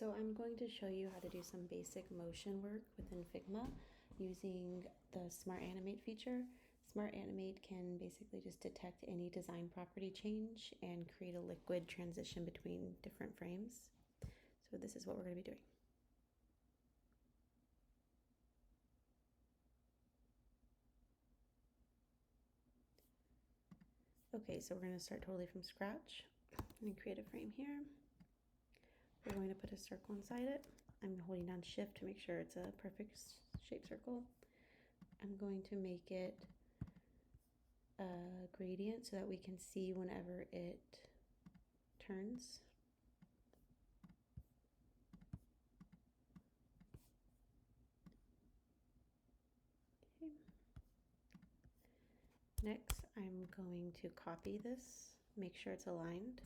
So I'm going to show you how to do some basic motion work within Figma using the Smart Animate feature. Smart Animate can basically just detect any design property change and create a liquid transition between different frames. So this is what we're going to be doing. Okay, so we're going to start totally from scratch. I'm going to create a frame here. We're going to put a circle inside it. I'm holding down Shift to make sure it's a perfect shape circle. I'm going to make it a gradient so that we can see whenever it turns. Okay. Next, I'm going to copy this, make sure it's aligned.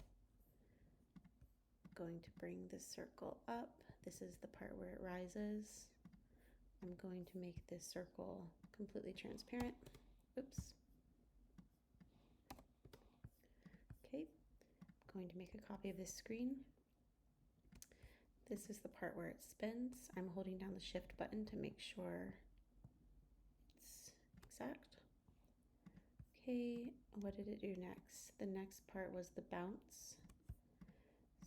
Going to bring this circle up. This is the part where it rises. I'm going to make this circle completely transparent. Oops. Okay, I'm going to make a copy of this screen. This is the part where it spins. I'm holding down the Shift button to make sure it's exact. Okay, what did it do next? The next part was the bounce.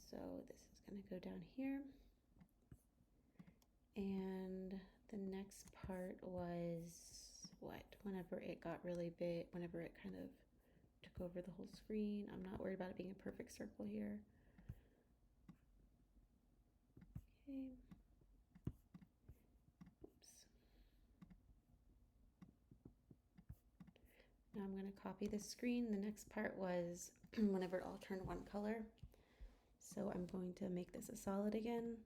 So this is going to go down here. And the next part was what? Whenever it got really big, whenever it kind of took over the whole screen. I'm not worried about it being a perfect circle here. Okay. Oops. Now I'm going to copy this screen. The next part was whenever it all turned one color. So I'm going to make this a solid again.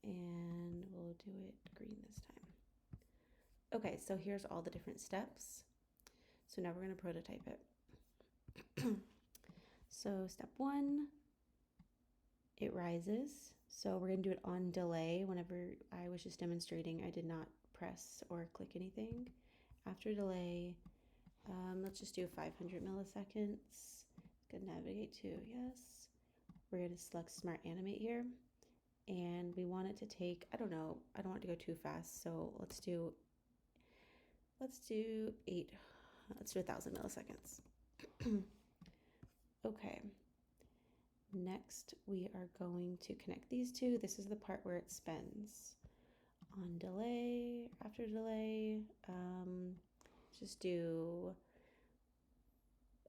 And we'll do it green this time. Okay, so here's all the different steps. So now we're going to prototype it. So step 1, it rises. So we're going to do it on delay. Whenever I was just demonstrating, I did not press or click anything. After delay, let's just do 500 milliseconds. Good, navigate to yes. We're going to select Smart Animate here. And we want it to take, I don't know, I don't want it to go too fast. So let's do 1,000 milliseconds. Okay. Next, we are going to connect these two. This is the part where it spins. On delay, after delay, just do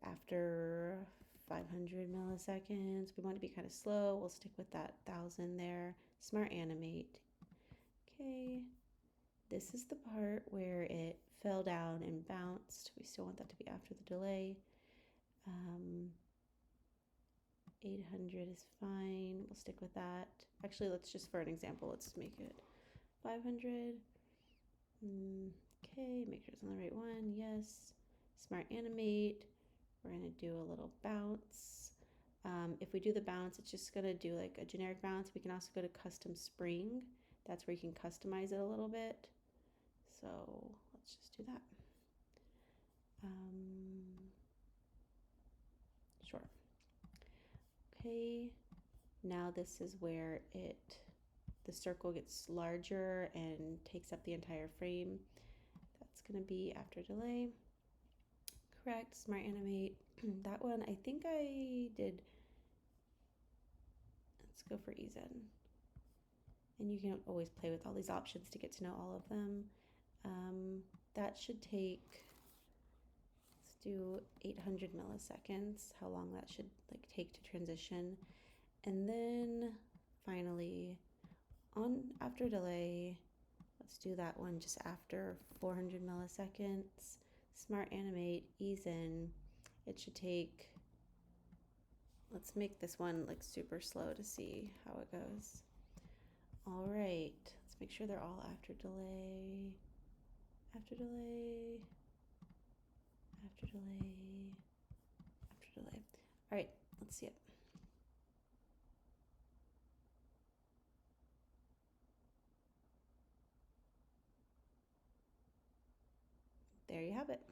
after 500 milliseconds. We want to be kind of slow. We'll stick with that 1,000 there. Smart Animate. Okay. This is the part where it fell down and bounced. We still want that to be after the delay. 800 is fine. We'll stick with that. Actually, let's just, for an example, let's make it 500. Okay, make sure it's on the right one. Yes. Smart Animate. We're going to do a little bounce. If we do the bounce, it's just going to do like a generic bounce. We can also go to custom spring. That's where you can customize it a little bit. So let's just do that. Sure. Okay, now this is where the circle gets larger and takes up the entire frame. That's going to be after delay. Correct, Smart Animate. That one, I think I did. Let's go for ease in. And you can always play with all these options to get to know all of them. That should take, let's do 800 milliseconds, how long that should take to transition. And then finally, after delay, let's do that one just after 400 milliseconds. Smart Animate, ease in. It should take, let's make this one super slow to see how it goes. All right, let's make sure they're all after delay, after delay, after delay, after delay. All right, let's see it. There you have it.